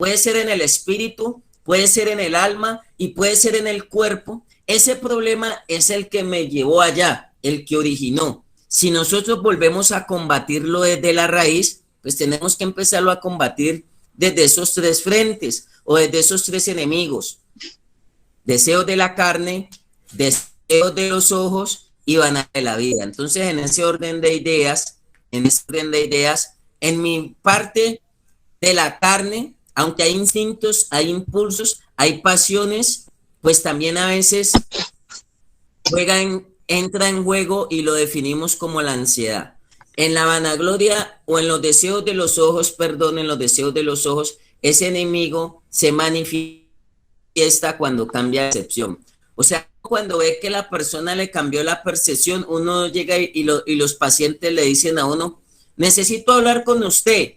puede ser en el espíritu, puede ser en el alma y puede ser en el cuerpo. Ese problema es el que me llevó allá, el que originó. Si nosotros volvemos a combatirlo desde la raíz, pues tenemos que empezarlo a combatir desde esos tres frentes o desde esos tres enemigos: deseos de la carne, deseos de los ojos y vanidad de la vida. Entonces, en ese orden de ideas, en mi parte de la carne, aunque hay instintos, hay impulsos, hay pasiones, pues también a veces entra en juego y lo definimos como la ansiedad. En la vanagloria o en los deseos de los ojos, en los deseos de los ojos, ese enemigo se manifiesta cuando cambia de percepción. O sea, cuando ve que la persona le cambió la percepción, uno llega y los pacientes le dicen a uno: necesito hablar con usted.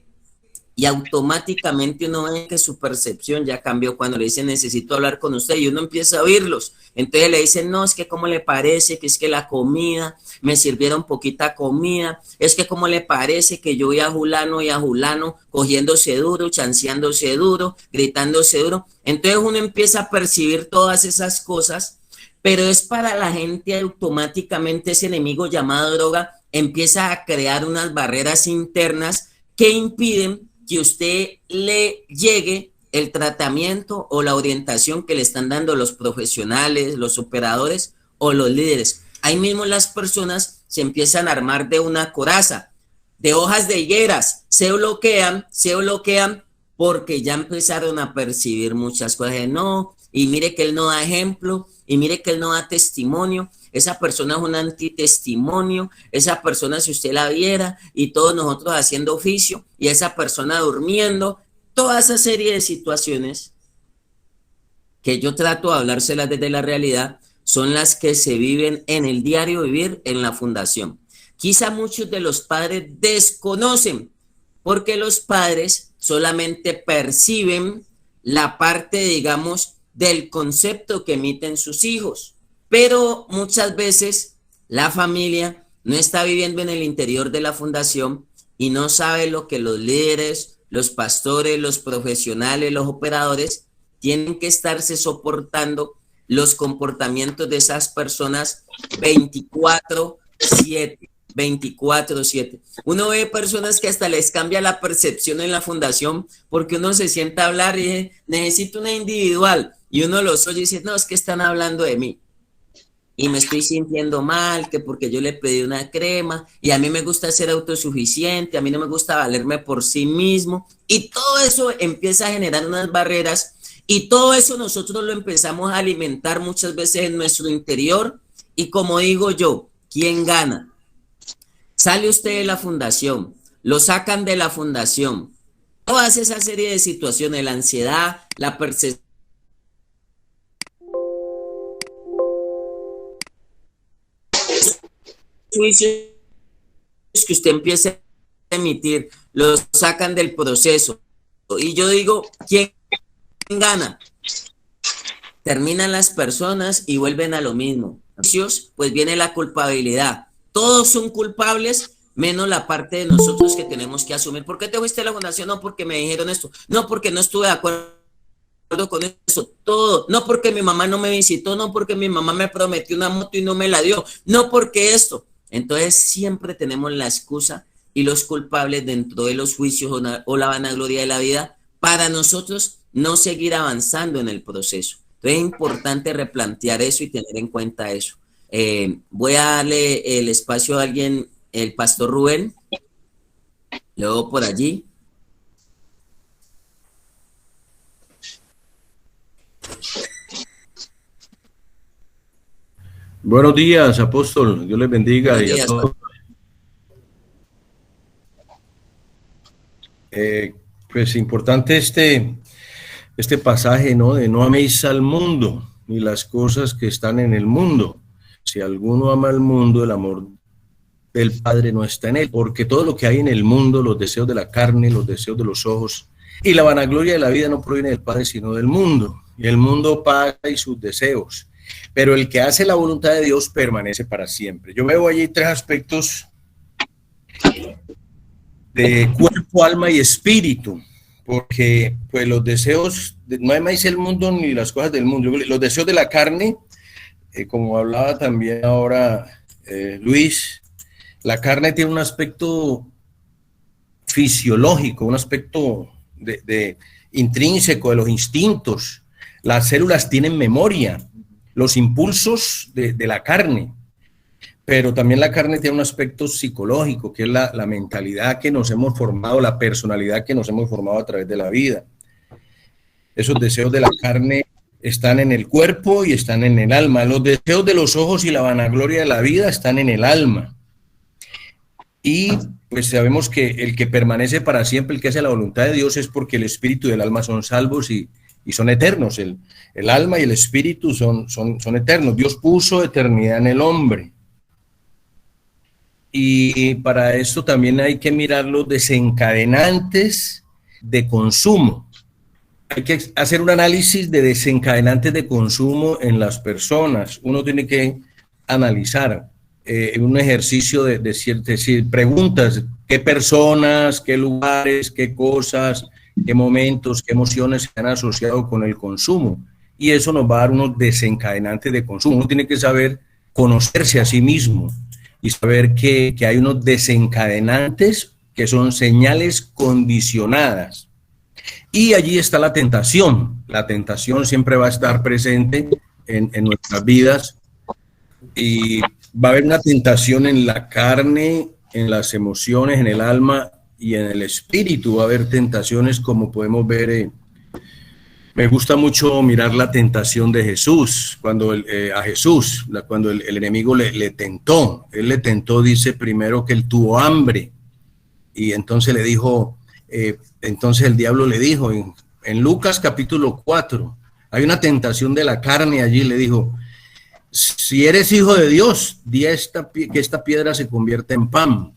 Y automáticamente uno ve que su percepción ya cambió cuando le dicen necesito hablar con usted, y uno empieza a oírlos. Entonces le dicen: no, es que cómo le parece que es que la comida, me sirvieron poquita comida, es que cómo le parece que yo voy a Julano y a Julano cogiéndose duro, chanceándose duro, gritándose duro. Entonces uno empieza a percibir todas esas cosas, pero es para la gente automáticamente ese enemigo llamado droga empieza a crear unas barreras internas que impiden que usted le llegue el tratamiento o la orientación que le están dando los profesionales, los operadores o los líderes. Ahí mismo las personas se empiezan a armar de una coraza, de hojas de higueras, se bloquean porque ya empezaron a percibir muchas cosas de no, y mire que él no da ejemplo, y mire que él no da testimonio. Esa persona es un antitestimonio, esa persona, si usted la viera, y todos nosotros haciendo oficio, y esa persona durmiendo, toda esa serie de situaciones que yo trato de hablárselas desde la realidad, son las que se viven en el diario vivir en la fundación. Quizá muchos de los padres desconocen, porque los padres solamente perciben la parte, digamos, del concepto que emiten sus hijos. Pero muchas veces la familia no está viviendo en el interior de la fundación y no sabe lo que los líderes, los pastores, los profesionales, los operadores tienen que estarse soportando los comportamientos de esas personas 24/7. 24/7. Uno ve personas que hasta les cambia la percepción en la fundación porque uno se sienta a hablar y dice: necesito una individual, y uno los oye y dice: no, es que están hablando de mí y me estoy sintiendo mal, que porque yo le pedí una crema, y a mí me gusta ser autosuficiente, a mí no me gusta valerme por sí mismo, y todo eso empieza a generar unas barreras, y todo eso nosotros lo empezamos a alimentar muchas veces en nuestro interior. Y como digo yo, ¿quién gana? Sale usted de la fundación, lo sacan de la fundación, todas esa serie de situaciones, la ansiedad, la percepción juicios que usted empieza a emitir, los sacan del proceso. Y yo digo, ¿quién gana? Terminan las personas y vuelven a lo mismo. Pues viene la culpabilidad. Todos son culpables, menos la parte de nosotros que tenemos que asumir. ¿Por qué te fuiste a la fundación? No, porque me dijeron esto. No, porque no estuve de acuerdo con eso. Todo. No, porque mi mamá no me visitó. No, porque mi mamá me prometió una moto y no me la dio. No, porque esto. Entonces siempre tenemos la excusa y los culpables dentro de los juicios o la vanagloria de la vida para nosotros no seguir avanzando en el proceso. Entonces es importante replantear eso y tener en cuenta eso. Voy a darle el espacio a alguien, el pastor Rubén, luego por allí. Buenos días, apóstol. Dios les bendiga. Buenos días, y a todos. Pues importante este pasaje, ¿no? De no améis al mundo ni las cosas que están en el mundo. Si alguno ama al mundo, el amor del Padre no está en él, porque todo lo que hay en el mundo, los deseos de la carne, los deseos de los ojos y la vanagloria de la vida no proviene del Padre, sino del mundo. Y el mundo paga y sus deseos, pero el que hace la voluntad de Dios permanece para siempre. Yo veo allí tres aspectos de cuerpo, alma y espíritu. porque pues los deseos, no améis el mundo ni las cosas del mundo. Los deseos de la carne, como hablaba también ahora Luis, la carne tiene un aspecto fisiológico, un aspecto de intrínseco de los instintos. Las células tienen memoria, los impulsos de la carne, pero también la carne tiene un aspecto psicológico, que es la mentalidad que nos hemos formado, la personalidad que nos hemos formado a través de la vida. Esos deseos de la carne están en el cuerpo y están en el alma. Los deseos de los ojos y la vanagloria de la vida están en el alma. Y pues sabemos que el que permanece para siempre, el que hace la voluntad de Dios, es porque el espíritu y el alma son salvos y son eternos. El alma y el espíritu son eternos. Dios puso eternidad en el hombre. Y para esto también hay que mirar los desencadenantes de consumo. Hay que hacer un análisis de desencadenantes de consumo en las personas. Uno tiene que analizar un ejercicio de decir, preguntas, qué personas, qué lugares, qué cosas, qué momentos, qué emociones se han asociado con el consumo. Y eso nos va a dar unos desencadenantes de consumo. Uno tiene que saber conocerse a sí mismo y saber que hay unos desencadenantes que son señales condicionadas. Y allí está la tentación. La tentación siempre va a estar presente en nuestras vidas y va a haber una tentación en la carne, en las emociones, en el alma y en el espíritu. Va a haber tentaciones como podemos ver. Me gusta mucho mirar la tentación de Jesús, cuando cuando el enemigo le tentó. Él le tentó, dice primero que él tuvo hambre y entonces le dijo, entonces el diablo le dijo en Lucas capítulo 4, hay una tentación de la carne allí, le dijo, si eres hijo de Dios, di que esta piedra se convierta en pan.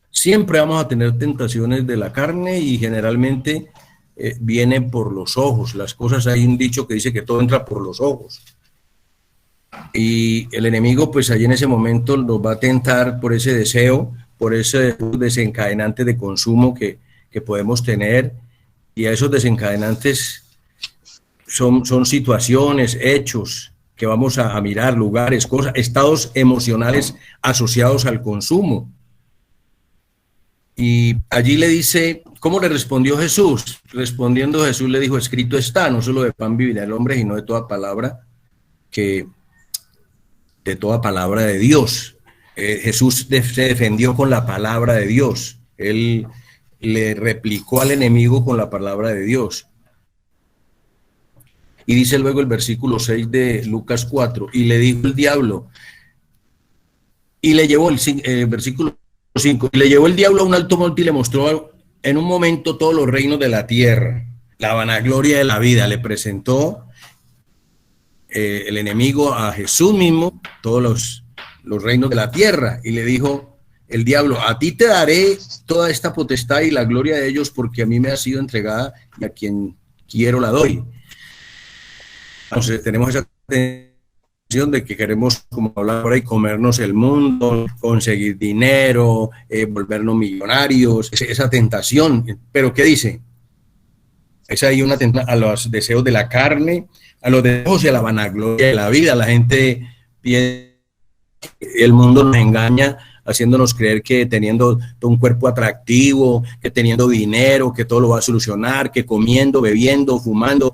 Siempre vamos a tener tentaciones de la carne y generalmente vienen por los ojos. Las cosas, hay un dicho que dice que todo entra por los ojos. Y el enemigo, pues allí en ese momento nos va a tentar por ese deseo, por ese desencadenante de consumo que podemos tener. Y a esos desencadenantes son situaciones, hechos que vamos a mirar, lugares, cosas, estados emocionales asociados al consumo. Y allí le dice, ¿cómo le respondió Jesús? Respondiendo Jesús le dijo, escrito está, no solo de pan vivirá el hombre, sino de toda palabra de Dios. Jesús se defendió con la palabra de Dios. Él le replicó al enemigo con la palabra de Dios. Y dice luego el versículo 6 de Lucas 4, y le dijo el diablo, y le llevó el versículo 5, y le llevó el diablo a un alto monte y le mostró en un momento todos los reinos de la tierra, la vanagloria de la vida. Le presentó el enemigo a Jesús mismo, todos los reinos de la tierra, y le dijo el diablo, a ti te daré toda esta potestad y la gloria de ellos, porque a mí me ha sido entregada y a quien quiero la doy. Entonces tenemos esa tensión de que queremos, como hablar ahora, y comernos el mundo, conseguir dinero, volvernos millonarios, esa tentación. Pero ¿qué dice? Es ahí una tentación a los deseos de la carne, a los deseos y a la vanagloria de la vida. La gente piensa, el mundo nos engaña haciéndonos creer que teniendo un cuerpo atractivo, que teniendo dinero, que todo lo va a solucionar, que comiendo, bebiendo, fumando,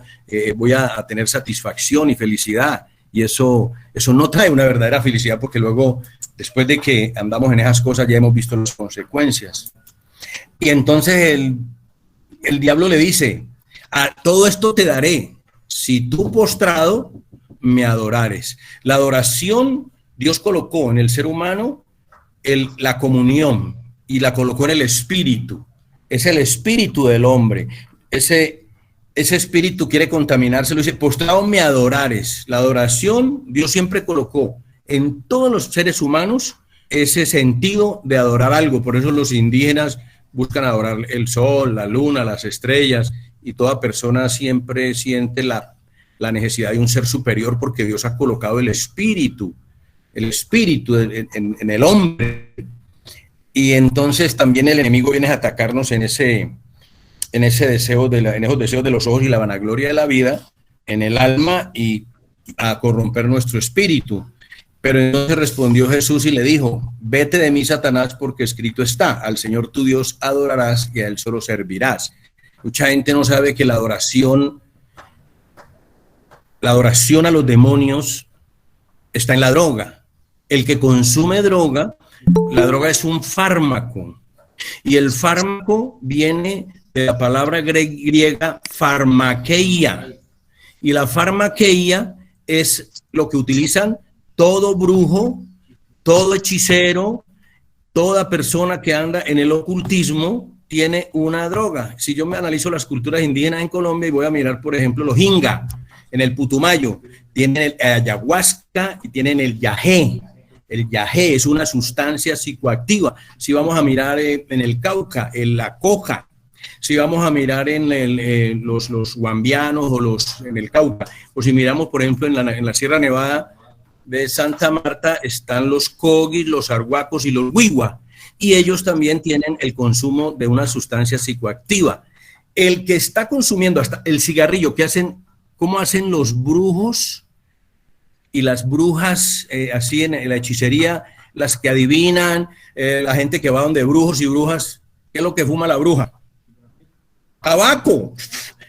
voy a tener satisfacción y felicidad. Y eso no trae una verdadera felicidad, porque luego, después de que andamos en esas cosas, ya hemos visto las consecuencias. Y entonces el diablo le dice, a todo esto te daré, si tú postrado me adorares. La adoración, Dios colocó en el ser humano la comunión y la colocó en el espíritu. Es el espíritu del hombre. Ese espíritu quiere contaminarse, lo dice, postrado me adorares. La adoración, Dios siempre colocó en todos los seres humanos ese sentido de adorar algo. Por eso los indígenas buscan adorar el sol, la luna, las estrellas, y toda persona siempre siente la necesidad de un ser superior, porque Dios ha colocado el espíritu en el hombre. Y entonces también el enemigo viene a atacarnos en ese en ese deseo en esos deseos de los ojos y la vanagloria de la vida, en el alma y a corromper nuestro espíritu. Pero entonces respondió Jesús y le dijo: vete de mí, Satanás, porque escrito está: al Señor tu Dios adorarás y a él solo servirás. Mucha gente no sabe que la adoración a los demonios está en la droga. El que consume droga, la droga es un fármaco, y el fármaco viene de la palabra griega farmakeia, y la farmakeia es lo que utilizan todo brujo, todo hechicero, toda persona que anda en el ocultismo tiene una droga. Si yo me analizo las culturas indígenas en Colombia y voy a mirar, por ejemplo, los Inga, en el Putumayo, tienen el ayahuasca y tienen el yagé. El yagé es una sustancia psicoactiva. Si vamos a mirar en el Cauca, en la coca. Si vamos a mirar en los guambianos o en el Cauca, o si miramos, por ejemplo, en la Sierra Nevada de Santa Marta, están los cogis, los arhuacos y los huigua, y ellos también tienen el consumo de una sustancia psicoactiva. El que está consumiendo hasta el cigarrillo, ¿cómo hacen los brujos y las brujas, así en la hechicería, las que adivinan, la gente que va donde brujos y brujas? ¿Qué es lo que fuma la bruja? Tabaco.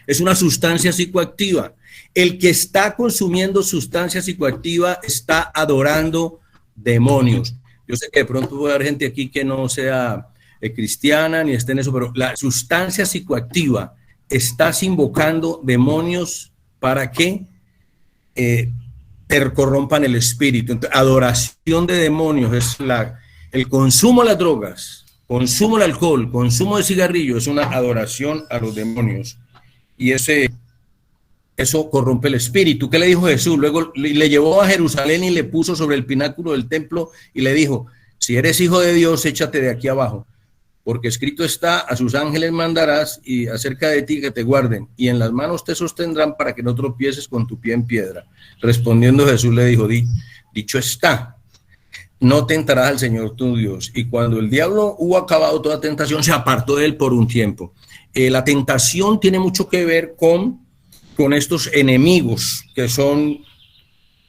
Es una sustancia psicoactiva. El que está consumiendo sustancia psicoactiva está adorando demonios. Yo sé que de pronto puede haber gente aquí que no sea cristiana ni esté en eso, pero la sustancia psicoactiva estás invocando demonios para que te corrompan el espíritu. Entonces, adoración de demonios es el consumo de las drogas, consumo del alcohol, consumo de cigarrillo, es una adoración a los demonios. Y eso corrompe el espíritu. ¿Qué le dijo Jesús? Luego le llevó a Jerusalén y le puso sobre el pináculo del templo y le dijo: si eres hijo de Dios, échate de aquí abajo, porque escrito está: a sus ángeles mandarás y acerca de ti que te guarden, y en las manos te sostendrán para que no tropieces con tu pie en piedra. Respondiendo Jesús le dijo: dicho está, no tentarás al Señor tu Dios. Y cuando el diablo hubo acabado toda tentación, se apartó de él por un tiempo. La tentación tiene mucho que ver con estos enemigos que son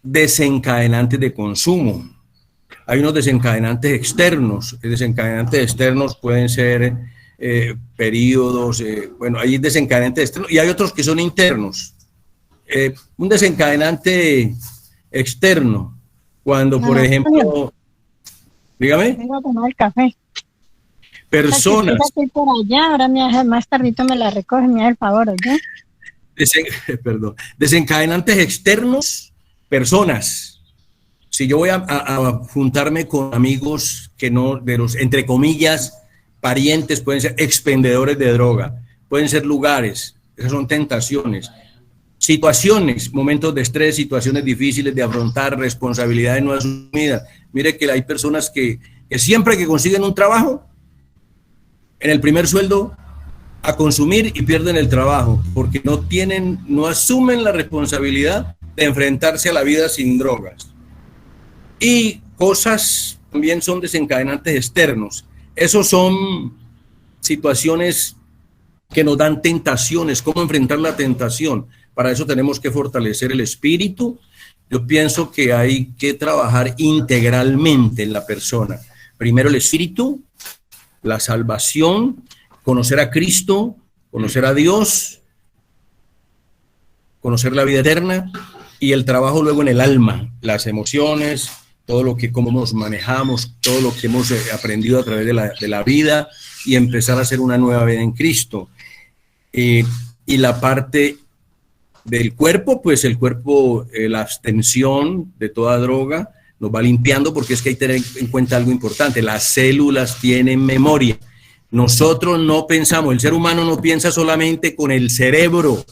desencadenantes de consumo. Hay unos desencadenantes externos. Desencadenantes externos pueden ser periodos, hay desencadenantes externos y hay otros que son internos. Un desencadenante externo, cuando, por ejemplo, dígame. Vengo a tomar el café. Personas. Estoy por allá, ahora más tardito me la recoge, me da el favor, ¿oye? Desencadenantes externos, personas. Si yo voy a juntarme con amigos que no, de los, entre comillas, parientes, pueden ser expendedores de droga, pueden ser lugares, esas son tentaciones. Situaciones, momentos de estrés, situaciones difíciles de afrontar, responsabilidades no asumidas. Mire que hay personas que siempre que consiguen un trabajo, en el primer sueldo, a consumir y pierden el trabajo, porque no asumen la responsabilidad de enfrentarse a la vida sin drogas. Y cosas también son desencadenantes externos. Esos son situaciones que nos dan tentaciones, cómo enfrentar la tentación. Para eso tenemos que fortalecer el espíritu. Yo pienso que hay que trabajar integralmente en la persona. Primero el espíritu, la salvación, conocer a Cristo, conocer a Dios, conocer la vida eterna, y el trabajo luego en el alma, las emociones, todo lo que, cómo nos manejamos, todo lo que hemos aprendido a través de la vida, y empezar a hacer una nueva vida en Cristo. Y la parte del cuerpo, pues el cuerpo, la abstención de toda droga nos va limpiando, porque es que hay que tener en cuenta algo importante: las células tienen memoria. Nosotros no pensamos, el ser humano no piensa solamente con el cerebro.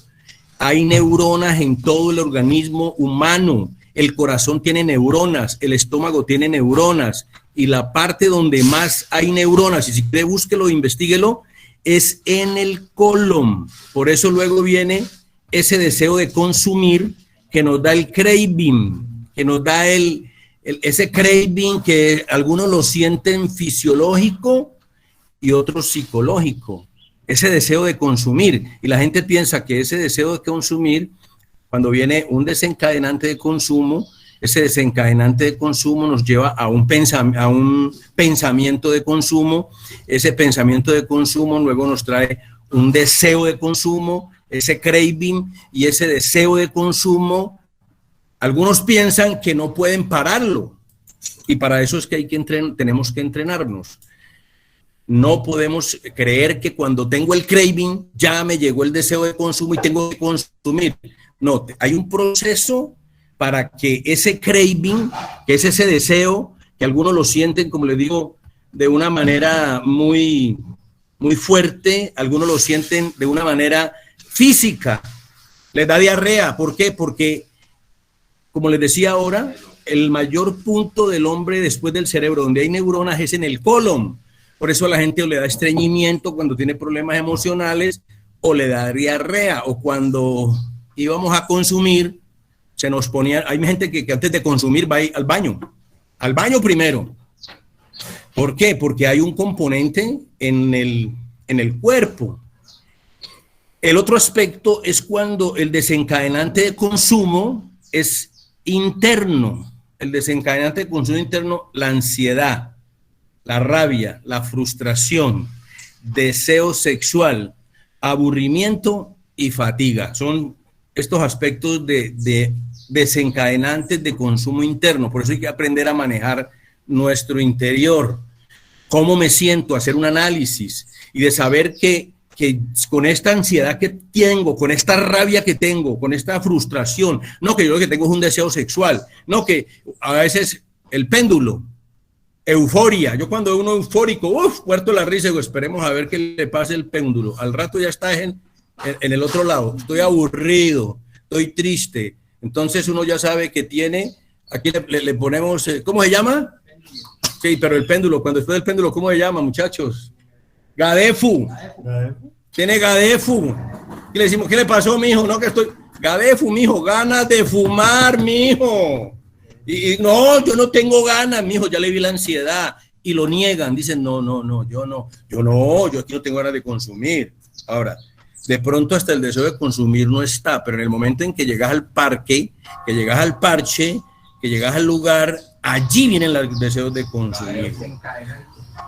Hay neuronas en todo el organismo humano. El corazón tiene neuronas, el estómago tiene neuronas, y la parte donde más hay neuronas, y si quiere búsquelo, investíguelo, es en el colon. Por eso luego viene ese deseo de consumir que nos da el craving, que nos da ese craving que algunos lo sienten fisiológico y otros psicológico. ese deseo de consumir. Y la gente piensa que ese deseo de consumir, cuando viene un desencadenante de consumo, ese desencadenante de consumo nos lleva a un pensamiento de consumo. Ese pensamiento de consumo luego nos trae un deseo de consumo, ese craving, y ese deseo de consumo, algunos piensan que no pueden pararlo, y para eso es que tenemos que entrenarnos. No podemos creer que cuando tengo el craving ya me llegó el deseo de consumo y tengo que consumir. No, hay un proceso para que ese craving, que es ese deseo, que algunos lo sienten, como les digo, de una manera muy fuerte, algunos lo sienten de una manera física, les da diarrea. ¿Por qué? Porque, como les decía ahora, el mayor punto del hombre después del cerebro, donde hay neuronas, es en el colon. Por eso a la gente le da estreñimiento cuando tiene problemas emocionales, o le da diarrea, o cuando íbamos a consumir, se nos ponía, hay gente que antes de consumir va al baño primero. ¿Por qué? Porque hay un componente en el cuerpo. El otro aspecto es cuando el desencadenante de consumo es interno. El desencadenante de consumo interno, la ansiedad, la rabia, la frustración, deseo sexual, aburrimiento y fatiga. Son estos aspectos de desencadenantes de consumo interno. Por eso hay que aprender a manejar nuestro interior. ¿Cómo me siento? Hacer un análisis y de saber que con esta ansiedad que tengo, con esta rabia que tengo, con esta frustración, no que yo lo que tengo es un deseo sexual, no que a veces el péndulo, euforia, yo cuando veo uno eufórico, muerto la risa, digo, esperemos a ver qué le pase el péndulo, al rato ya está en el otro lado, estoy aburrido, estoy triste, entonces uno ya sabe que tiene, aquí le ponemos, ¿cómo se llama? Sí, pero el péndulo, cuando después del péndulo, ¿cómo se llama, muchachos? Gadefu. Tiene Gadefu. Y le decimos, ¿qué le pasó, mijo? No, que estoy... Gadefu, mijo, ganas de fumar, mijo. Y no, yo no tengo ganas, mijo, ya le vi la ansiedad. Y lo niegan, dicen, no, yo aquí no tengo ganas de consumir. Ahora, de pronto hasta el deseo de consumir no está, pero en el momento en que llegas al parque, que llegas al parche, que llegas al lugar, allí vienen los deseos de consumir.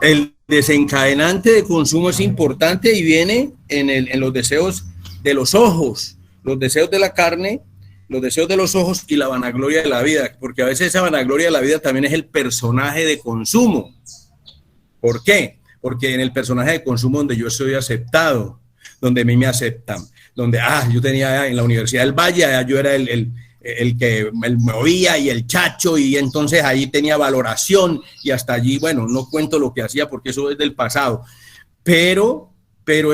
El desencadenante de consumo es importante y viene en los deseos de los ojos, los deseos de la carne, los deseos de los ojos y la vanagloria de la vida, porque a veces esa vanagloria de la vida también es el personaje de consumo. ¿Por qué? Porque en el personaje de consumo donde yo soy aceptado, donde a mí me aceptan, donde yo tenía en la Universidad del Valle, yo era el que me movía y el chacho, y entonces ahí tenía valoración, y hasta allí, bueno, no cuento lo que hacía porque eso es del pasado, pero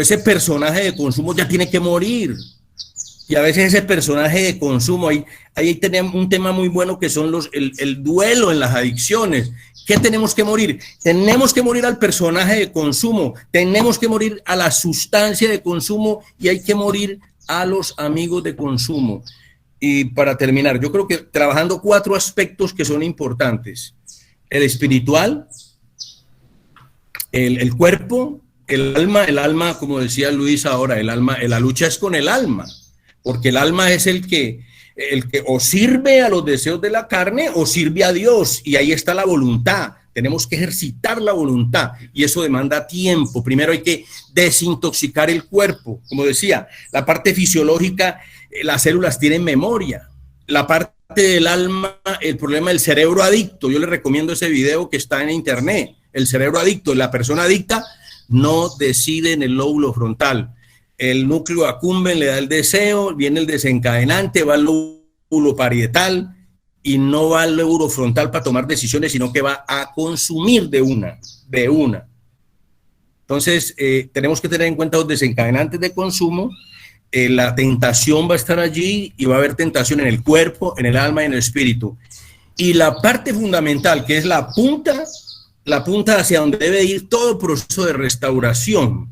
ese personaje de consumo ya tiene que morir, y a veces ese personaje de consumo, ahí tenemos un tema muy bueno que son el duelo en las adicciones. ¿Qué tenemos que morir? Tenemos que morir al personaje de consumo, tenemos que morir a la sustancia de consumo, y hay que morir a los amigos de consumo. Y para terminar, yo creo que trabajando 4 aspectos que son importantes: el espiritual, el cuerpo, el alma, como decía Luis ahora, el alma, la lucha es con el alma, porque el alma es el que o sirve a los deseos de la carne o sirve a Dios, y ahí está la voluntad. Tenemos que ejercitar la voluntad y eso demanda tiempo. Primero hay que desintoxicar el cuerpo. Como decía, la parte fisiológica, las células tienen memoria. La parte del alma, el problema del cerebro adicto. Yo les recomiendo ese video que está en internet. El cerebro adicto, la persona adicta no decide en el lóbulo frontal. El núcleo accumbens le da el deseo, viene el desencadenante, va al lóbulo parietal y no va al lóbulo frontal para tomar decisiones, sino que va a consumir de una. Entonces, tenemos que tener en cuenta los desencadenantes de consumo. La tentación va a estar allí y va a haber tentación en el cuerpo, en el alma y en el espíritu. Y la parte fundamental, que es la punta hacia donde debe ir todo proceso de restauración,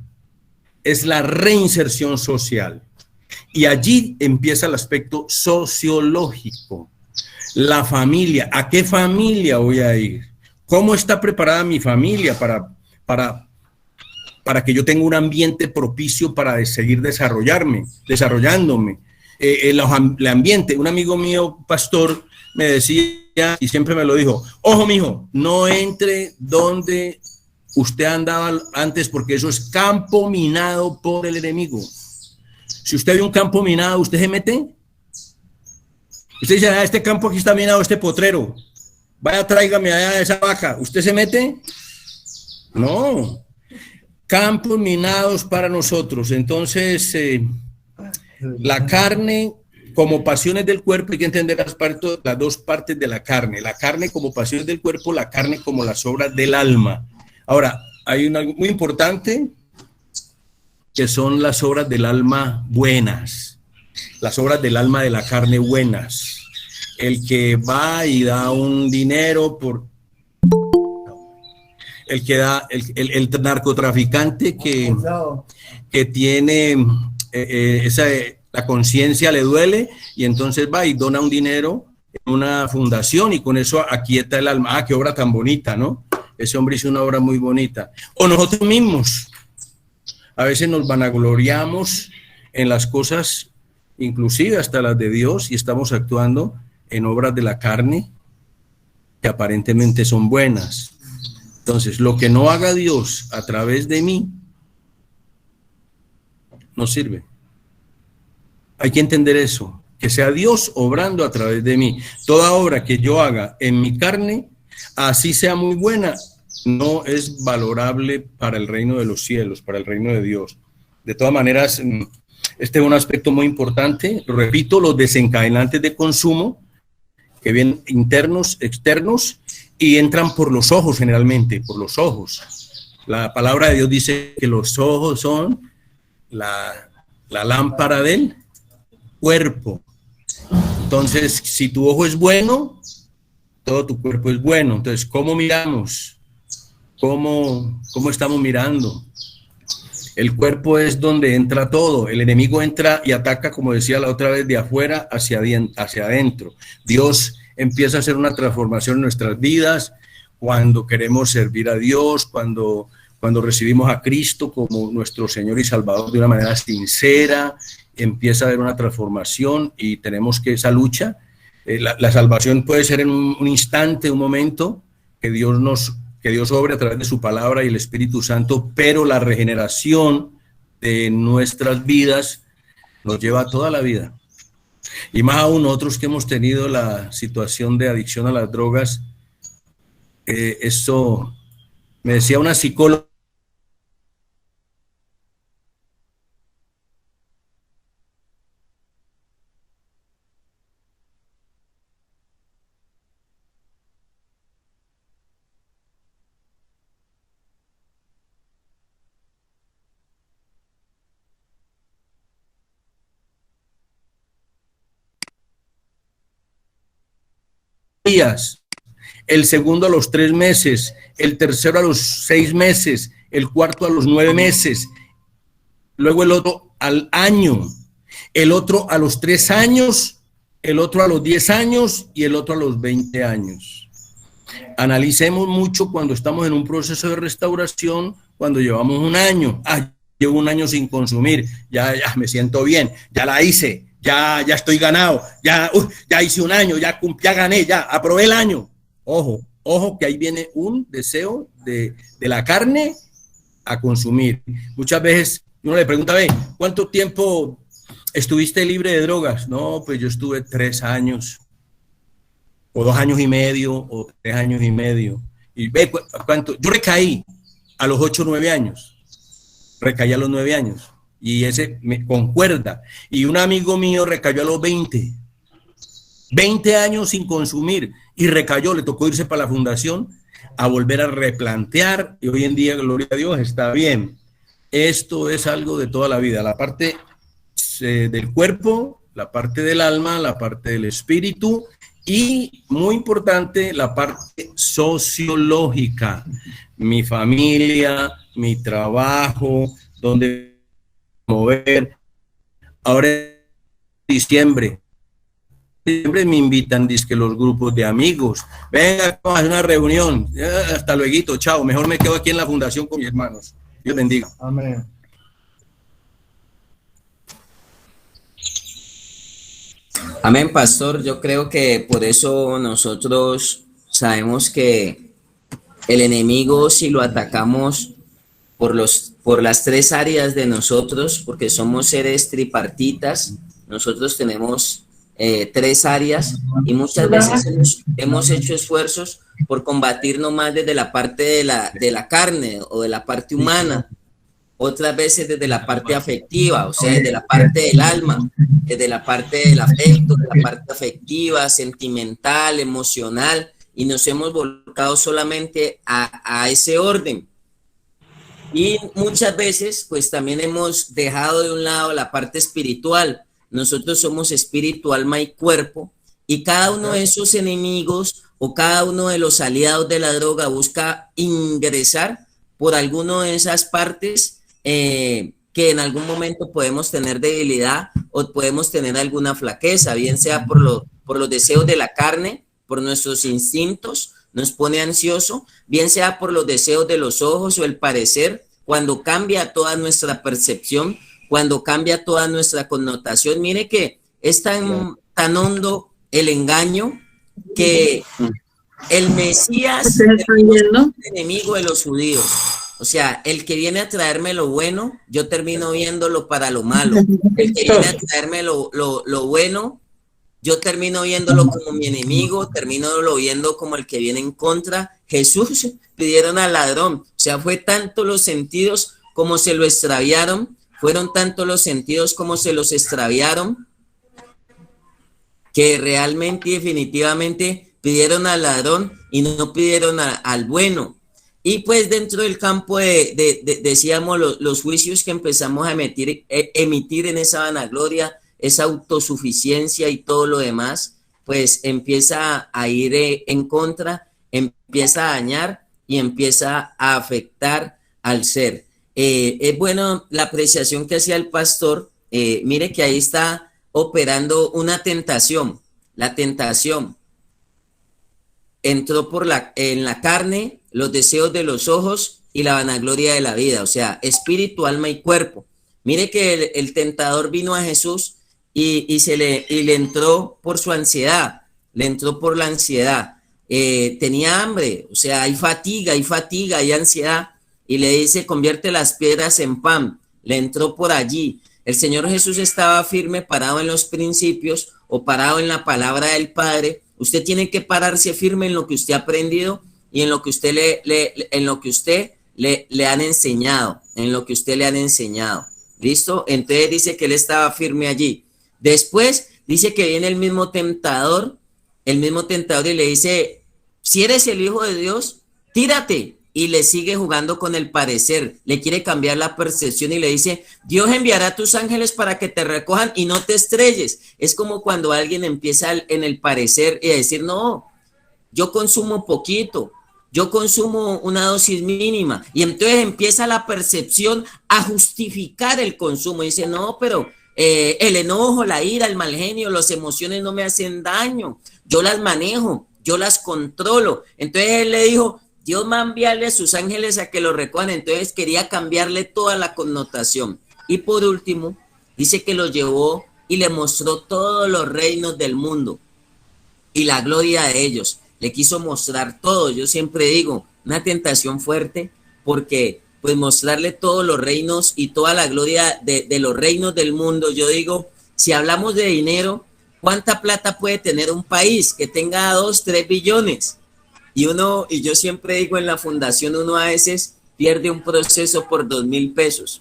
es la reinserción social. Y allí empieza el aspecto sociológico. La familia, ¿a qué familia voy a ir? ¿Cómo está preparada mi familia para para que yo tenga un ambiente propicio para seguir desarrollándome. El ambiente, un amigo mío, pastor, me decía, y siempre me lo dijo: ojo, mijo, no entre donde usted andaba antes, porque eso es campo minado por el enemigo. Si usted ve un campo minado, ¿usted se mete? Usted dice: ah, este campo aquí está minado, este potrero, vaya, tráigame allá esa vaca. ¿Usted se mete? No. Campos minados para nosotros. Entonces, la carne como pasiones del cuerpo, hay que entender las dos partes de la carne como pasiones del cuerpo, la carne como las obras del alma. Ahora, hay una muy importante, que son las obras del alma buenas, las obras del alma de la carne buenas. El que va y da un dinero por... El que da, el narcotraficante que tiene la conciencia le duele, y entonces va y dona un dinero en una fundación, y con eso aquieta el alma. Ah, qué obra tan bonita, ¿no? Ese hombre hizo una obra muy bonita. O nosotros mismos, a veces nos vanagloriamos en las cosas, inclusive hasta las de Dios, y estamos actuando en obras de la carne que aparentemente son buenas. Entonces, lo que no haga Dios a través de mí no sirve. Hay que entender eso, que sea Dios obrando a través de mí. Toda obra que yo haga en mi carne, así sea muy buena, no es valorable para el reino de los cielos, para el reino de Dios. De todas maneras, este es un aspecto muy importante. Repito, los desencadenantes de consumo, que vienen internos, externos, y entran por los ojos generalmente, por los ojos. La palabra de Dios dice que los ojos son la lámpara del cuerpo. Entonces, si tu ojo es bueno, todo tu cuerpo es bueno. Entonces, ¿cómo miramos? ¿Cómo estamos mirando? El cuerpo es donde entra todo. El enemigo entra y ataca, como decía la otra vez, de afuera hacia adentro. Dios empieza a hacer una transformación en nuestras vidas cuando queremos servir a Dios, cuando recibimos a Cristo como nuestro Señor y Salvador de una manera sincera. Empieza a haber una transformación, y tenemos que esa lucha. La salvación puede ser en un instante, un momento, que Dios obre a través de su palabra y el Espíritu Santo, pero la regeneración de nuestras vidas nos lleva toda la vida. Y más aún nosotros que hemos tenido la situación de adicción a las drogas, eso me decía una psicóloga. Días, el segundo a los 3 meses, el tercero a los 6 meses, el cuarto a los 9 meses, luego el otro al año, el otro a los 3 años, el otro a los 10 años y el otro a los 20 años. Analicemos mucho cuando estamos en un proceso de restauración, cuando llevamos un año. Llevo un año sin consumir, ya me siento bien, ya la hice. Ya estoy ganado, ya hice un año, ya gané, ya aprobé el año. Ojo, que ahí viene un deseo de la carne a consumir. Muchas veces uno le pregunta: ve, ¿cuánto tiempo estuviste libre de drogas? No, pues yo estuve 3 años, o 2 años y medio, o 3 años y medio. Y ve, ¿cuánto? Yo recaí a los 8 o 9 años. Recaí a los 9 años. Y ese me concuerda. Y un amigo mío recayó a los 20 años sin consumir, y recayó, le tocó irse para la fundación a volver a replantear, y hoy en día, gloria a Dios, está bien. Esto es algo de toda la vida, la parte del cuerpo, la parte del alma, la parte del espíritu, y muy importante, la parte sociológica, mi familia, mi trabajo, donde mover. Ahora en diciembre me invitan, dizque los grupos de amigos, venga, vamos a hacer una reunión, hasta luego, chao, mejor me quedo aquí en la fundación con mis hermanos. Dios bendiga. Amén. Amén, pastor. Yo creo que por eso nosotros sabemos que el enemigo, si lo atacamos por las tres áreas de nosotros, porque somos seres tripartitas, nosotros tenemos tres áreas y muchas veces hemos hecho esfuerzos por combatir nomás desde la parte de la carne o de la parte humana, otras veces desde la parte afectiva, o sea, desde la parte del alma, desde la parte del afecto, de la parte afectiva, sentimental, emocional, y nos hemos volcado solamente a ese orden. Y muchas veces, pues también hemos dejado de un lado la parte espiritual. Nosotros somos espíritu, alma y cuerpo, y cada uno de esos enemigos o cada uno de los aliados de la droga busca ingresar por alguno de esas partes que en algún momento podemos tener debilidad o podemos tener alguna flaqueza, bien sea por los deseos de la carne, por nuestros instintos, nos pone ansioso, bien sea por los deseos de los ojos o el parecer, cuando cambia toda nuestra percepción, cuando cambia toda nuestra connotación. Mire que es tan hondo el engaño que el Mesías es el enemigo de los judíos. O sea, el que viene a traerme lo bueno, yo termino viéndolo para lo malo. El que viene a traerme lo bueno, yo termino viéndolo como mi enemigo, termino lo viendo como el que viene en contra. Jesús pidieron al ladrón. O sea, fue tanto los sentidos como se lo extraviaron, fueron tanto los sentidos como se los extraviaron, que realmente y definitivamente pidieron al ladrón y no pidieron al bueno. Y pues dentro del campo decíamos, los juicios que empezamos a emitir en esa vanagloria, esa autosuficiencia y todo lo demás, pues empieza a ir en contra, empieza a dañar y empieza a afectar al ser. Es bueno la apreciación que hacía el pastor. Mire que ahí está operando una tentación. La tentación entró en la carne, los deseos de los ojos y la vanagloria de la vida, o sea, espíritu, alma y cuerpo. Mire que el tentador vino a Jesús y le entró por su ansiedad, le entró por la ansiedad. Tenía hambre, o sea, hay fatiga, hay ansiedad, y le dice, convierte las piedras en pan. Le entró por allí. El Señor Jesús estaba firme, parado en los principios o parado en la palabra del Padre. Usted tiene que pararse firme en lo que usted ha aprendido y en lo que usted le han enseñado, en lo que usted le han enseñado. ¿Listo? Entonces dice que él estaba firme allí. Después dice que viene el mismo tentador y le dice, si eres el Hijo de Dios, tírate. Y le sigue jugando con el parecer, le quiere cambiar la percepción y le dice, Dios enviará a tus ángeles para que te recojan y no te estrelles. Es como cuando alguien empieza en el parecer y a decir, no, yo consumo poquito, yo consumo una dosis mínima. Y entonces empieza la percepción a justificar el consumo. Y dice, no, pero el enojo, la ira, el mal genio, las emociones no me hacen daño. Yo las manejo, yo las controlo. Entonces él le dijo, Dios va a enviarle a sus ángeles a que lo recojan. Entonces quería cambiarle toda la connotación. Y por último, dice que lo llevó y le mostró todos los reinos del mundo y la gloria de ellos. Le quiso mostrar todo. Yo siempre digo, una tentación fuerte, porque pues mostrarle todos los reinos y toda la gloria de los reinos del mundo. Yo digo, si hablamos de dinero, ¿cuánta plata puede tener un país que tenga 2, 3 billones? Y yo siempre digo, en la fundación uno a veces pierde un proceso por 2,000 pesos.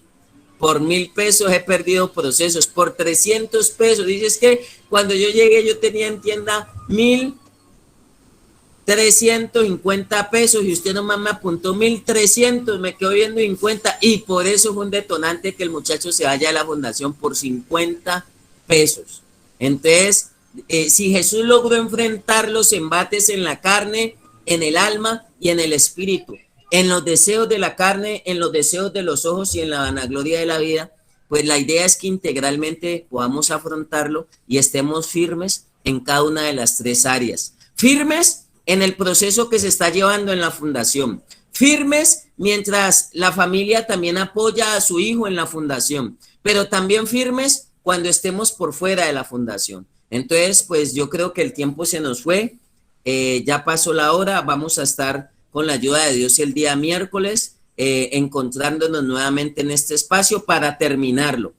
Por 1,000 pesos he perdido procesos, por 300 pesos. Dices que cuando yo llegué yo tenía en tienda 1,350 pesos y usted nomás me apuntó 1,300, me quedo viendo 50 y por eso fue un detonante que el muchacho se vaya a la fundación por 50 pesos. Entonces, si Jesús logró enfrentar los embates en la carne, en el alma y en el espíritu, en los deseos de la carne, en los deseos de los ojos y en la vanagloria de la vida, pues la idea es que integralmente podamos afrontarlo y estemos firmes en cada una de las tres áreas. Firmes en el proceso que se está llevando en la fundación, firmes mientras la familia también apoya a su hijo en la fundación, pero también firmes cuando estemos por fuera de la fundación. Entonces, pues yo creo que el tiempo se nos fue, ya pasó la hora, vamos a estar con la ayuda de Dios el día miércoles, encontrándonos nuevamente en este espacio para terminarlo.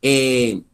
El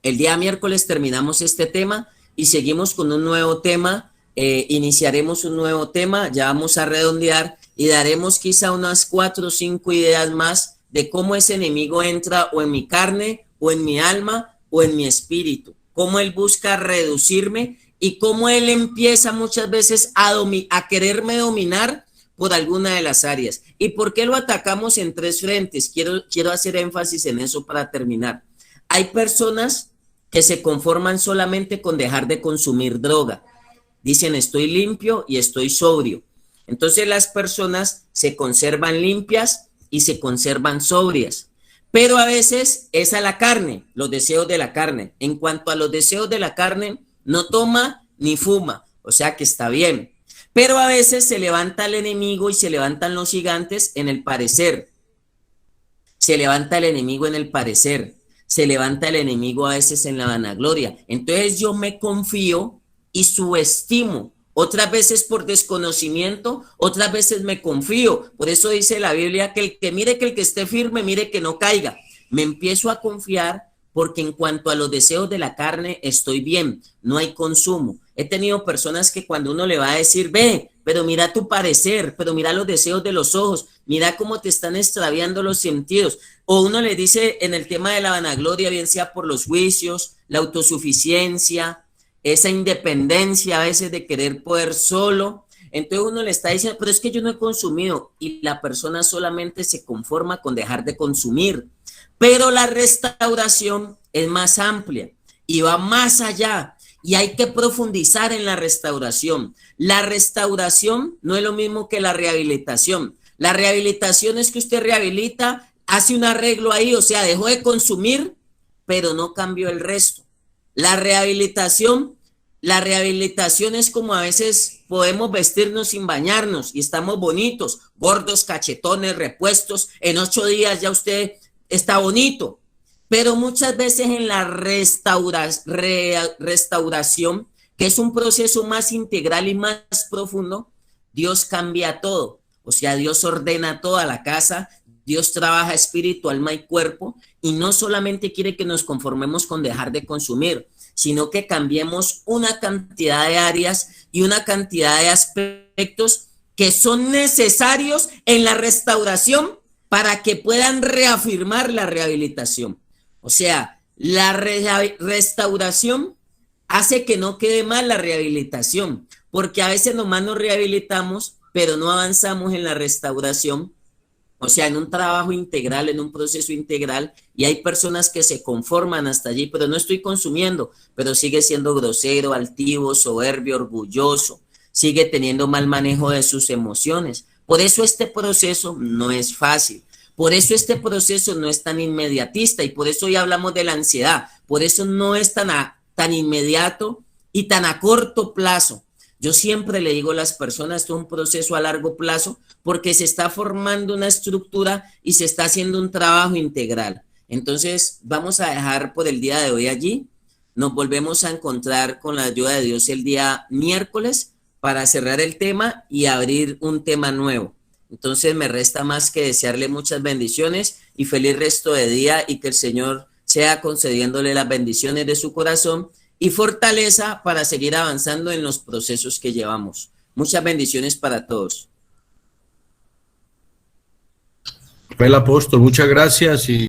día miércoles terminamos este tema y seguimos con un nuevo tema, iniciaremos un nuevo tema, ya vamos a redondear y daremos quizá unas 4 o 5 ideas más de cómo ese enemigo entra o en mi carne, o en mi alma, o en mi espíritu, cómo él busca reducirme y cómo él empieza muchas veces a quererme dominar por alguna de las áreas. ¿Y por qué lo atacamos en 3 frentes? Quiero hacer énfasis en eso para terminar. Hay personas que se conforman solamente con dejar de consumir droga. Dicen, estoy limpio y estoy sobrio. Entonces las personas se conservan limpias y se conservan sobrias. Pero a veces es a la carne, los deseos de la carne. En cuanto a los deseos de la carne, no toma ni fuma, o sea que está bien. Pero a veces se levanta el enemigo y se levantan los gigantes en el parecer. Se levanta el enemigo en el parecer. Se levanta el enemigo a veces en la vanagloria. Entonces yo me confío y subestimo. Otras veces por desconocimiento, otras veces me confío. Por eso dice la Biblia que el que esté firme, mire que no caiga. Me empiezo a confiar porque en cuanto a los deseos de la carne estoy bien, no hay consumo. He tenido personas que cuando uno le va a decir, ve, pero mira tu parecer, pero mira los deseos de los ojos, mira cómo te están extraviando los sentidos. O uno le dice en el tema de la vanagloria, bien sea por los juicios, la autosuficiencia, esa independencia a veces de querer poder solo. Entonces uno le está diciendo, pero es que yo no he consumido, y la persona solamente se conforma con dejar de consumir. Pero la restauración es más amplia y va más allá, y hay que profundizar en la restauración. La restauración no es lo mismo que la rehabilitación. La rehabilitación es que usted rehabilita, hace un arreglo ahí, o sea, dejó de consumir, pero no cambió el resto. La rehabilitación es como a veces podemos vestirnos sin bañarnos y estamos bonitos, gordos, cachetones, repuestos. En 8 días ya usted está bonito. Pero muchas veces en la restauración, que es un proceso más integral y más profundo, Dios cambia todo. O sea, Dios ordena toda la casa, Dios trabaja espíritu, alma y cuerpo, y no solamente quiere que nos conformemos con dejar de consumir, sino que cambiemos una cantidad de áreas y una cantidad de aspectos que son necesarios en la restauración para que puedan reafirmar la rehabilitación. O sea, la restauración hace que no quede mal la rehabilitación, porque a veces nomás nos rehabilitamos, pero no avanzamos en la restauración. O sea, en un trabajo integral, en un proceso integral, y hay personas que se conforman hasta allí, pero no estoy consumiendo, pero sigue siendo grosero, altivo, soberbio, orgulloso, sigue teniendo mal manejo de sus emociones. Por eso este proceso no es fácil, por eso este proceso no es tan inmediatista, y por eso hoy hablamos de la ansiedad, por eso no es tan inmediato y tan a corto plazo. Yo siempre le digo a las personas, esto es un proceso a largo plazo, porque se está formando una estructura y se está haciendo un trabajo integral. Entonces, vamos a dejar por el día de hoy allí. Nos volvemos a encontrar con la ayuda de Dios el día miércoles para cerrar el tema y abrir un tema nuevo. Entonces, me resta más que desearle muchas bendiciones y feliz resto de día, y que el Señor sea concediéndole las bendiciones de su corazón y fortaleza para seguir avanzando en los procesos que llevamos. Muchas bendiciones para todos. El apóstol, muchas gracias. Y